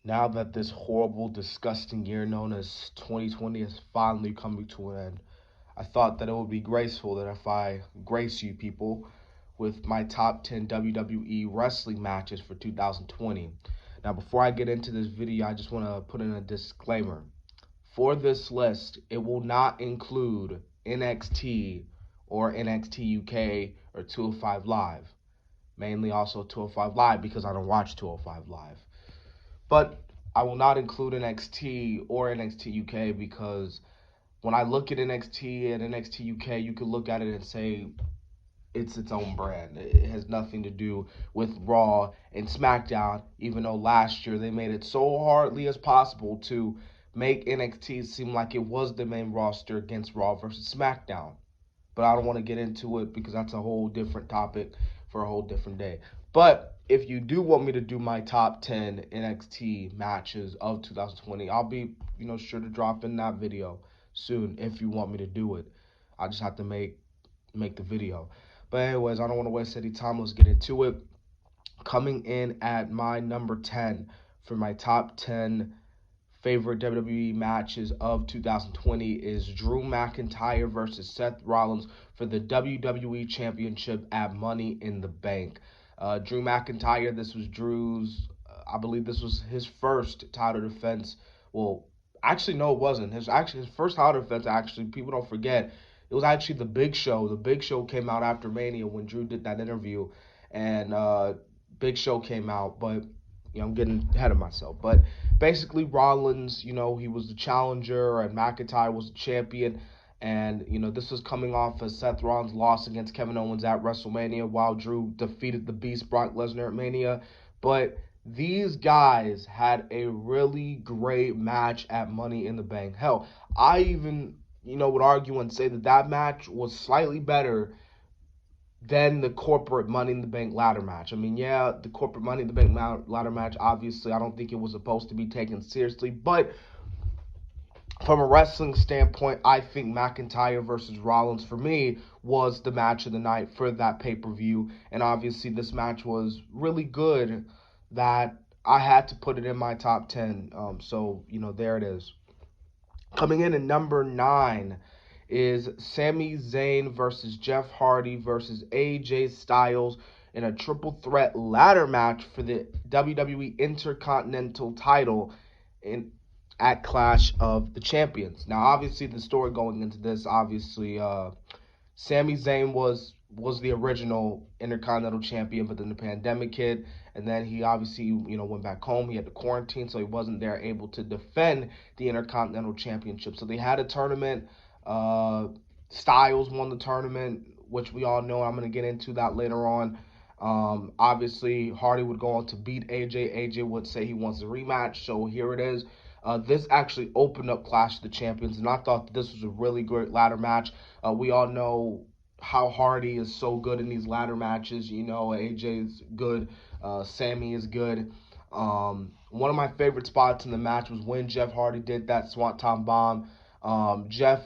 Now that this horrible, disgusting year known as 2020 is finally coming to an end, I thought that it would be graceful that if I grace you people with my top 10 WWE wrestling matches for 2020. Now, before I get into this video, I just want to put in a disclaimer. For this list, it will not include NXT or NXT UK or 205 Live. Mainly also 205 Live because I don't watch 205 Live. But I will not include NXT or NXT UK because when I look at NXT and NXT UK, you could look at it and say it's its own brand. It has nothing to do with Raw and SmackDown, even though last year they made it so hardly as possible to make NXT seem like it was the main roster against Raw versus SmackDown. But I don't want to get into it because that's a whole different topic for a whole different day. But if you do want me to do my top 10 NXT matches of 2020, I'll be, sure to drop in that video soon if you want me to do it. I just have to make the video. But anyways, I don't want to waste any time. Let's get into it. Coming in at my number 10 for my top 10 favorite WWE matches of 2020 is Drew McIntyre versus Seth Rollins for the WWE Championship at Money in the Bank. Drew McIntyre, this was Drew's, I believe this was his first title defense. Well, actually, no, it wasn't. His first title defense, actually, people don't forget, it was actually The Big Show. The Big Show came out after Mania when Drew did that interview, and Big Show came out, but I'm getting ahead of myself. But basically, Rollins, he was the challenger, and McIntyre was the champion. And, this was coming off of Seth Rollins' loss against Kevin Owens at WrestleMania while Drew defeated the Beast Brock Lesnar at Mania. But these guys had a really great match at Money in the Bank. Hell, I even, would argue and say that match was slightly better than the corporate Money in the Bank ladder match. I mean, yeah, the corporate Money in the Bank ladder match, obviously, I don't think it was supposed to be taken seriously. But from a wrestling standpoint, I think McIntyre versus Rollins, for me, was the match of the night for that pay-per-view. And obviously, this match was really good that I had to put it in my top 10. So, there it is. Coming in at number 9 is Sami Zayn versus Jeff Hardy versus AJ Styles in a triple threat ladder match for the WWE Intercontinental title at Clash of the Champions. Now, obviously, the story going into this, obviously, Sami Zayn was the original Intercontinental champion, but then the pandemic hit, and then he obviously, went back home. He had to quarantine, so he wasn't there able to defend the Intercontinental Championship. So they had a tournament. Styles won the tournament, which we all know. I'm going to get into that later on. Obviously, Hardy would go on to beat AJ. AJ would say he wants a rematch, so here it is. This actually opened up Clash of the Champions, and I thought that this was a really great ladder match. We all know how Hardy is so good in these ladder matches. AJ is good. Sammy is good. One of my favorite spots in the match was when Jeff Hardy did that Swanton Bomb. Jeff,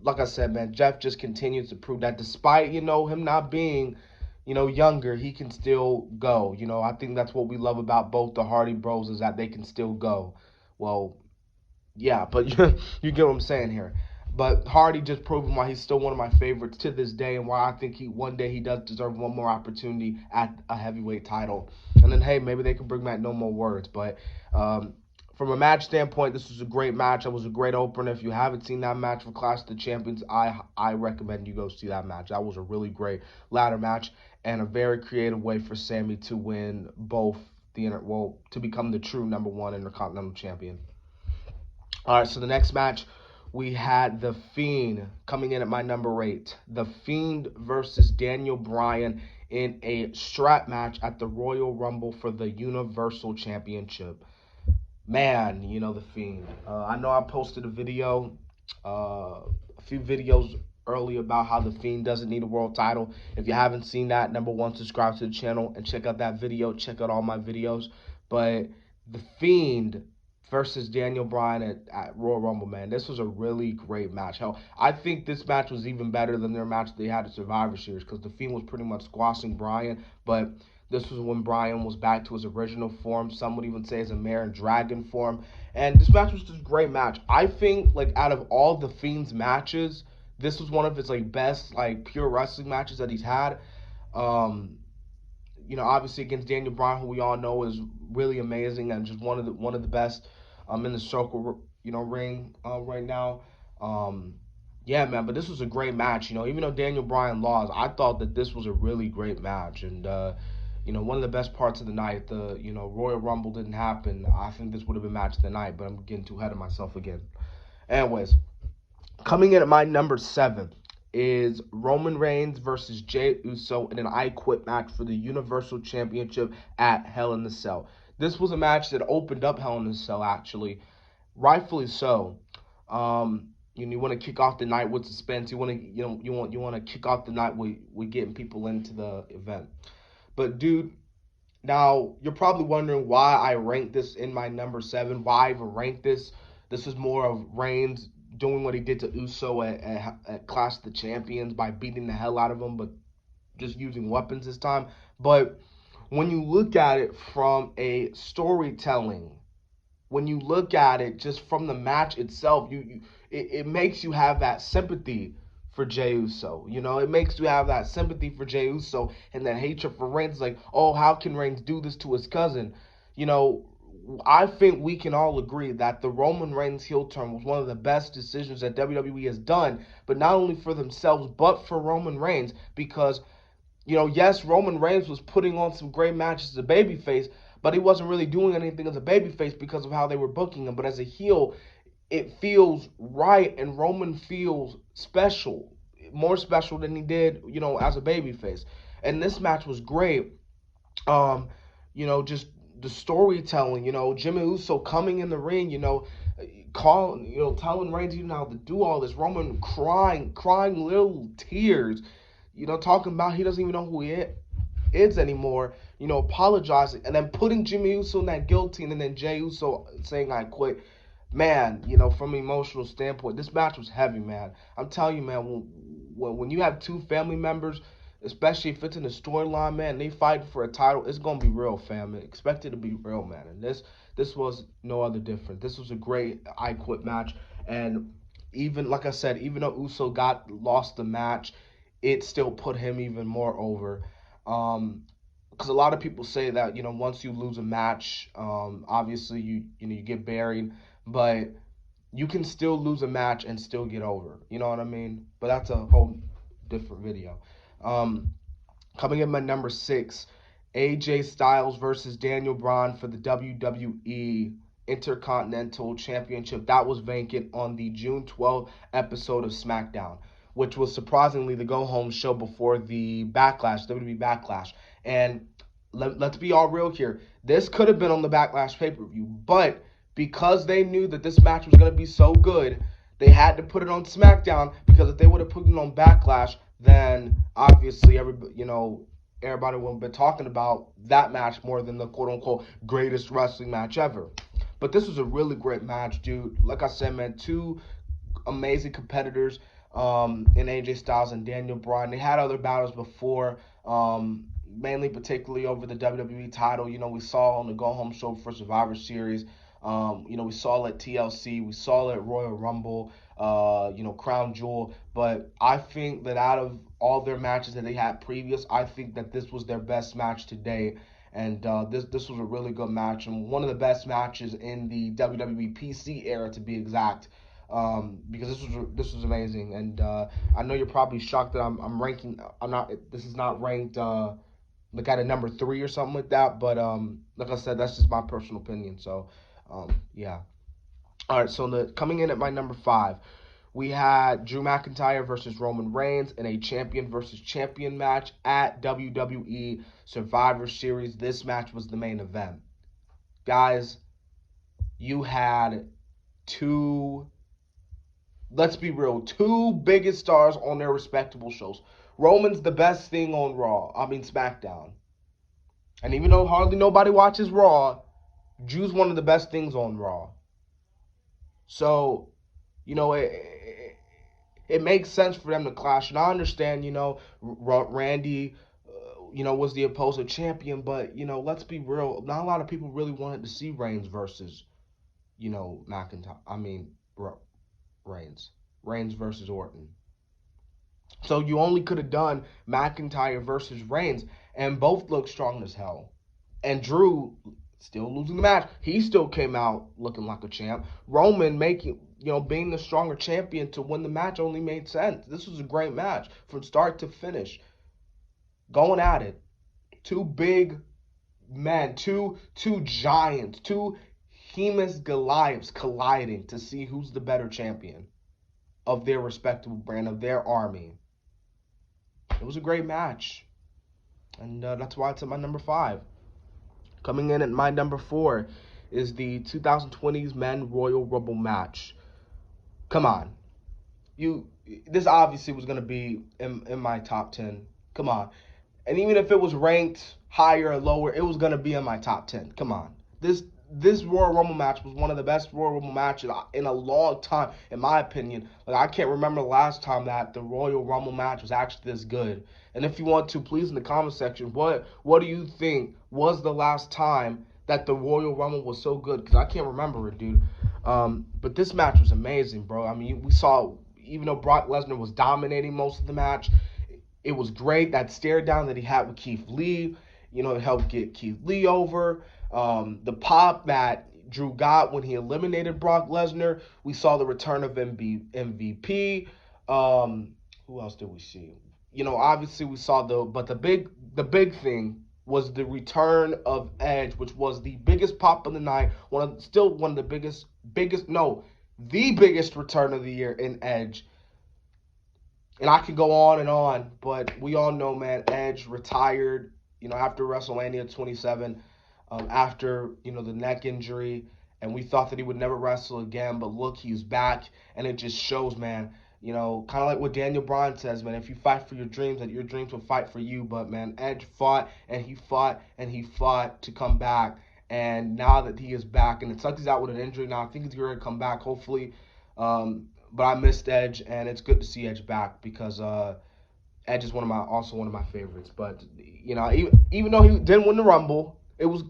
like I said, man, Jeff just continues to prove that despite, him not being, younger, he can still go. I think that's what we love about both the Hardy Bros is that they can still go. Well, yeah, but you get what I'm saying here. But Hardy just proving why he's still one of my favorites to this day, and why I think one day he does deserve one more opportunity at a heavyweight title. And then, hey, maybe they can bring back No More Words. But from a match standpoint, this was a great match. It was a great opener. If you haven't seen that match for Clash of the Champions, I recommend you go see that match. That was a really great ladder match and a very creative way for Sammy to win both to become the true number one Intercontinental Champion. All right, so the next match, we had The Fiend coming in at my number 8. The Fiend versus Daniel Bryan in a strap match at the Royal Rumble for the Universal Championship. Man, The Fiend. I know I posted a video, a few videos earlier about how The Fiend doesn't need a world title. If you haven't seen that, number 1, subscribe to the channel and check out that video. Check out all my videos. But The Fiend versus Daniel Bryan at Royal Rumble, man. This was a really great match. Hell, I think this match was even better than their match they had at Survivor Series because The Fiend was pretty much squashing Bryan, but This was when Bryan was back to his original form. Some would even say his American Dragon form. And this match was just a great match. I think, like, out of all the Fiend's matches, this was one of his, like, best, like, pure wrestling matches that he's had. Um, obviously against Daniel Bryan, who we all know is really amazing and just one of the best in the circle, ring right now. Um, yeah, man, but this was a great match. Even though Daniel Bryan lost, I thought that this was a really great match, and one of the best parts of the night. The Royal Rumble didn't happen. I think this would have been match of the night, but I'm getting too ahead of myself again. Anyways, coming in at my number 7 is Roman Reigns versus Jey Uso in an I Quit match for the Universal Championship at Hell in a Cell. This was a match that opened up Hell in a Cell, actually, rightfully so. You want to kick off the night with suspense. You want to kick off the night with getting people into the event. But dude, now you're probably wondering why I ranked this in my number 7. Why I even ranked this? This is more of Reigns doing what he did to Uso at Clash of the Champions by beating the hell out of him, but just using weapons this time. But when you look at it from a storytelling, when you look at it just from the match itself, it makes you have that sympathy for Jey Uso. It makes you have that sympathy for Jey Uso and that hatred for Reigns. Like, oh, how can Reigns do this to his cousin? I think we can all agree that the Roman Reigns heel turn was one of the best decisions that WWE has done, but not only for themselves, but for Roman Reigns, because, yes, Roman Reigns was putting on some great matches as a babyface, but he wasn't really doing anything as a babyface because of how they were booking him. But as a heel, it feels right, and Roman feels special, more special than he did, as a babyface. And this match was great. Just the storytelling, Jimmy Uso coming in the ring, telling Reigns how to do all this. Roman crying little tears, talking about he doesn't even know who he is anymore, apologizing, and then putting Jimmy Uso in that guillotine, and then Jey Uso saying I quit. Man, from an emotional standpoint, this match was heavy, man. I'm telling you, man, when you have two family members, especially if it's in the storyline, man, they fight for a title, it's gonna be real, fam. Expect it to be real, man. And this was no other different. This was a great I Quit match, and even like I said, even though Uso lost the match, it still put him even more over. Because a lot of people say that once you lose a match, obviously you get buried, but you can still lose a match and still get over. You know what I mean? But that's a whole different video. Coming in my number 6, AJ Styles versus Daniel Bryan for the WWE Intercontinental Championship. That was vacant on the June 12th episode of SmackDown, which was surprisingly the go-home show before the Backlash, WWE Backlash. And let's be all real here. This could have been on the Backlash pay-per-view, but because they knew that this match was going to be so good, they had to put it on SmackDown, because if they would have put it on Backlash, then obviously everybody would have been talking about that match more than the quote-unquote greatest wrestling match ever. But this was a really great match, dude. Like I said, man, two amazing competitors in AJ Styles and Daniel Bryan. They had other battles before, mainly particularly over the WWE title. We saw on the go-home show for Survivor Series. We saw it at TLC. We saw it at Royal Rumble, Crown Jewel. But I think that out of all their matches that they had previous, I think that this was their best match today. And this was a really good match, and one of the best matches in the WWE PC era, to be exact. Because this was amazing, and I know you're probably shocked that I'm ranking. I'm not. This is not ranked like at a number 3 or something like that. But like I said, that's just my personal opinion. So yeah. All right. So coming in at my number 5, we had Drew McIntyre versus Roman Reigns in a champion versus champion match at WWE Survivor Series. This match was the main event, guys. You had two. Let's be real, two biggest stars on their respectable shows. Roman's the best thing on SmackDown. And even though hardly nobody watches Raw, Drew's one of the best things on Raw. So, it makes sense for them to clash. And I understand, Randy, was the opposing champion. But let's be real. Not a lot of people really wanted to see Reigns versus McIntyre. I mean, Reigns, Reigns versus Orton. So you only could have done McIntyre versus Reigns, and both looked strong as hell. And Drew still losing the match. He still came out looking like a champ. Roman being the stronger champion to win the match only made sense. This was a great match from start to finish. Going at it. Two big men, two giants, two Hemus Goliaths colliding to see who's the better champion of their respectable brand, of their army. It was a great match. And that's why it's at my number 5. Coming in at my number 4 is the 2020's Men Royal Rumble match. Come on. This obviously was going to be in my top 10. Come on. And even if it was ranked higher or lower, it was going to be in my top 10. Come on. This Royal Rumble match was one of the best Royal Rumble matches in a long time, in my opinion. Like, I can't remember the last time that the Royal Rumble match was actually this good. And if you want to, please in the comment section, what do you think was the last time that the Royal Rumble was so good? Because I can't remember it, dude. But this match was amazing, bro. I mean, we saw, even though Brock Lesnar was dominating most of the match, it was great. That stare down that he had with Keith Lee, it helped get Keith Lee over. The pop that Drew got when he eliminated Brock Lesnar. We saw the return of MVP. Who else did we see? Obviously we saw the big thing was the return of Edge, which was the biggest pop of the night. One of the biggest the biggest return of the year in Edge. And I could go on, but we all know, man, Edge retired, after WrestleMania 27, after, the neck injury, and we thought that he would never wrestle again, but look, he's back, and it just shows, man, kind of like what Daniel Bryan says, man, if you fight for your dreams, that your dreams will fight for you, but, man, Edge fought, and he fought, and he fought to come back, and now that he is back, and it sucks he's out with an injury now, I think he's going to come back, hopefully, but I missed Edge, and it's good to see Edge back because Edge is also one of my favorites. But even though he didn't win the Rumble, it was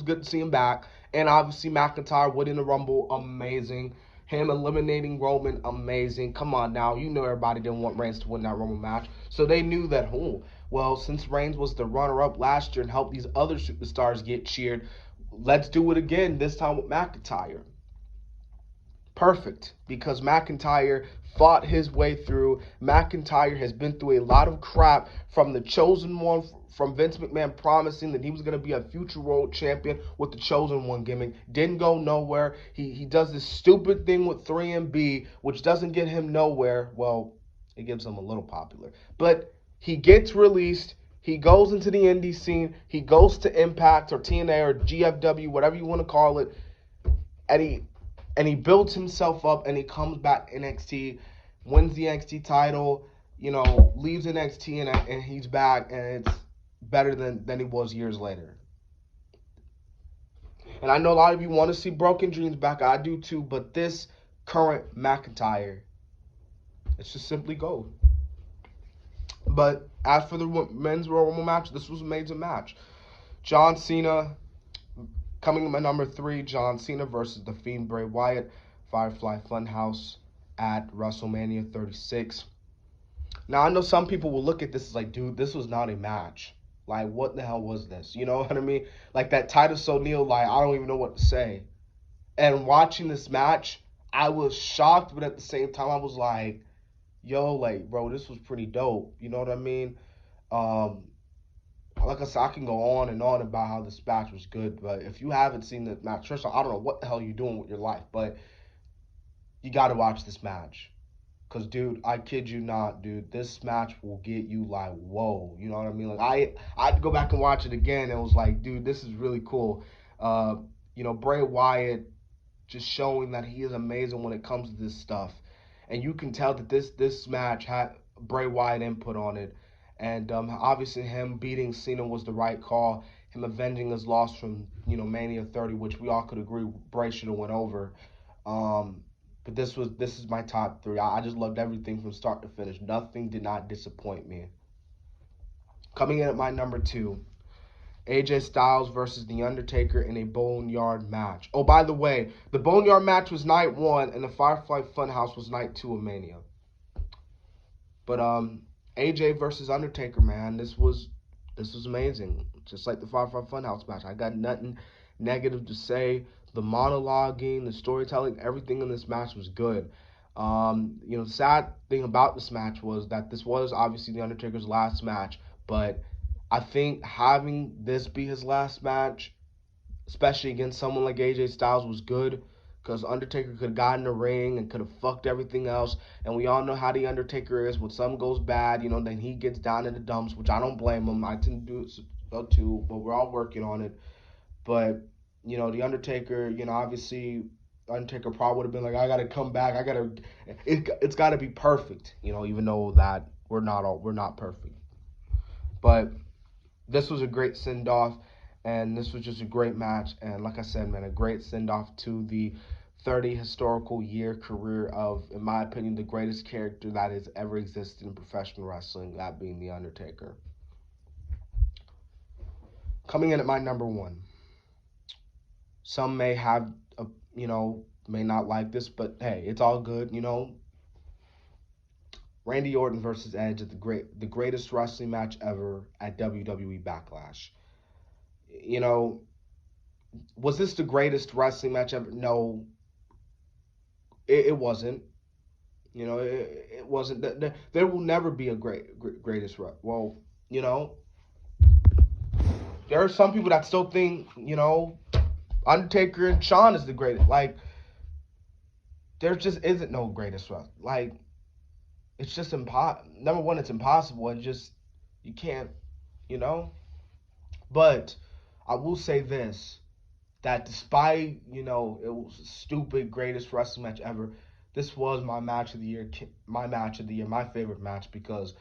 good to see him back. And obviously McIntyre winning the Rumble, amazing. Him eliminating Roman, amazing. Come on now, everybody didn't want Reigns to win that Rumble match, so they knew that. Well, since Reigns was the runner-up last year and helped these other superstars get cheered, let's do it again. This time with McIntyre. Perfect, because McIntyre fought his way through. McIntyre has been through a lot of crap from the Chosen One, from Vince McMahon promising that he was going to be a future world champion with the Chosen One gimmick. Didn't go nowhere. He does this stupid thing with 3MB, which doesn't get him nowhere. Well, it gives him a little popular. But he gets released. He goes into the indie scene. He goes to Impact or TNA or GFW, whatever you want to call it. And he builds himself up, and he comes back NXT, wins the NXT title, leaves NXT, and he's back, and it's better than he was years later. And I know a lot of you want to see Broken Dreams back. I do too, but this current McIntyre, it's just simply gold. But as for the men's Royal Rumble match, this was an amazing match. John Cena. Coming in at number 3, John Cena versus The Fiend Bray Wyatt, Firefly Funhouse at WrestleMania 36. Now, I know some people will look at this as like, dude, this was not a match. Like, what the hell was this? You know what I mean? Like that Titus O'Neil, like, I don't even know what to say. And watching this match, I was shocked, but at the same time, I was like, yo, like, bro, this was pretty dope. You know what I mean? Like I said, I can go on and on about how this match was good, but if you haven't seen the match, first of all, I don't know what the hell you're doing with your life, but you got to watch this match. Because, dude, I kid you not, dude, this match will get you like, whoa, you know what I mean? Like, I had to go back and watch it again, and it was like, dude, this is really cool. Bray Wyatt just showing that he is amazing when it comes to this stuff. And you can tell that this match had Bray Wyatt input on it. And obviously him beating Cena was the right call. Him avenging his loss from, Mania 30, which we all could agree Bray should have went over. But this is my top 3. I just loved everything from start to finish. Nothing did not disappoint me. Coming in at my number 2, AJ Styles versus The Undertaker in a Boneyard match. Oh, by the way, the Boneyard match was night 1, and the Firefly Funhouse was night 2 of Mania. But AJ versus Undertaker, man, this was amazing. Just like the Firefly Funhouse match, I got nothing negative to say. The monologuing, the storytelling, everything in this match was good. The sad thing about this match was that this was obviously The Undertaker's last match, but I think having this be his last match, especially against someone like AJ Styles, was good because Undertaker could have gotten in the ring and could have fucked everything else. And we all know how the Undertaker is. When something goes bad, then he gets down in the dumps, which I don't blame him. I tend to do it so too, but we're all working on it. But, the Undertaker, obviously Undertaker probably would have been like, I gotta come back. It's gotta be perfect, even though that we're not perfect. But this was a great send off, and this was just a great match. And like I said, man, a great send off to the 30 historical year career of, in my opinion, the greatest character that has ever existed in professional wrestling, that being The Undertaker. Coming in at my number 1. Some may have, may not like this, but hey, it's all good, Randy Orton versus Edge at the greatest wrestling match ever at WWE Backlash. Was this the greatest wrestling match ever? No, it wasn't. It wasn't. There will never be a greatest. Well, there are some people that still think, Undertaker and Shawn is the greatest. Like, there just isn't no greatest wrestler. Like, it's just impossible. Number one, it's impossible. And just, you can't, But I will say this, that despite, it was a stupid greatest wrestling match ever, this was my match of the year, my favorite match, because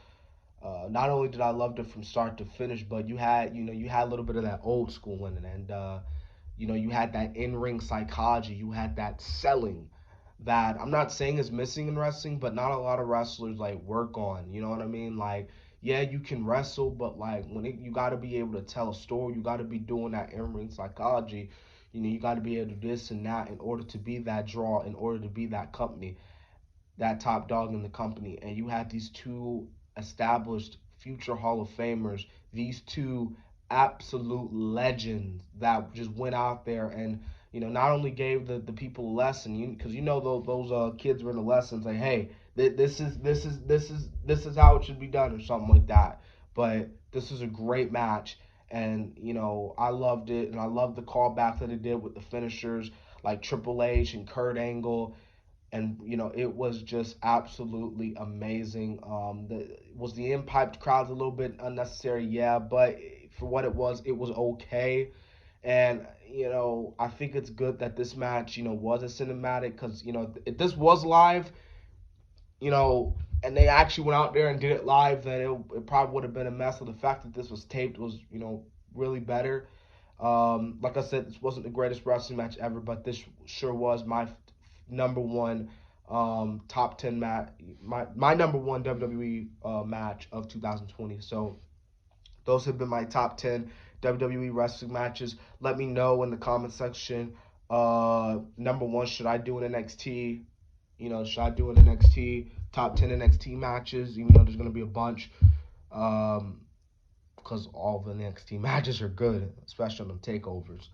not only did I love it from start to finish, but you had a little bit of that old school in it, and you had that in-ring psychology, you had that selling that I'm not saying is missing in wrestling, but not a lot of wrestlers like work on. You know what I mean? Like, yeah, you can wrestle, but like you got to be able to tell a story. You got to be doing that in-ring psychology. You got to be able to do this and that in order to be that draw, in order to be that company, that top dog in the company. And you had these two established future Hall of Famers, these two absolute legends that just went out there and not only gave the people a lesson, because those kids were in the lessons like, hey, this is how it should be done, or something like that. But this is a great match, and I loved it, and I loved the callback that it did with the finishers like Triple H and Kurt Angle, and it was just absolutely amazing. Was the in-piped crowds a little bit unnecessary? Yeah, but for what it was okay. And I think it's good that this match was a cinematic, because if this was live, and they actually went out there and did it live, then it probably would have been a mess. So the fact that this was taped was really better. Like I said, this wasn't the greatest wrestling match ever, but this sure was my number one top 10 match, my number one WWE match of 2020. So those have been my top 10 WWE wrestling matches. Let me know in the comment section. Number 1, should I do an NXT? Should I do an NXT top 10 NXT matches? Even though there's gonna be a bunch, because all the NXT matches are good, especially on the takeovers.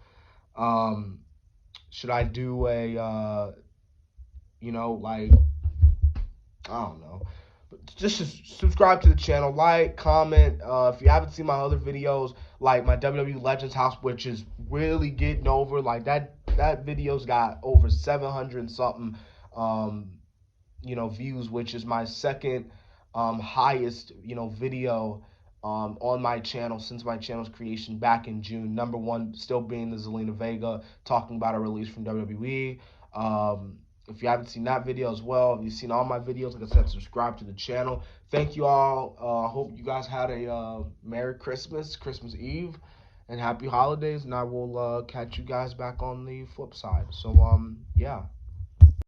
Should I do a like, I don't know. But just subscribe to the channel, like, comment. If you haven't seen my other videos, like my WWE Legends House, which is really getting over, like that video's got over 700 and something, views, which is my second highest, video on my channel since my channel's creation back in June. Number 1 still being the Zelina Vega talking about a release from WWE. If you haven't seen that video as well, if you've seen all my videos, like I said, subscribe to the channel. Thank you all. I hope you guys had a Merry Christmas, Christmas Eve, and Happy Holidays. And I will catch you guys back on the flip side. So, yeah.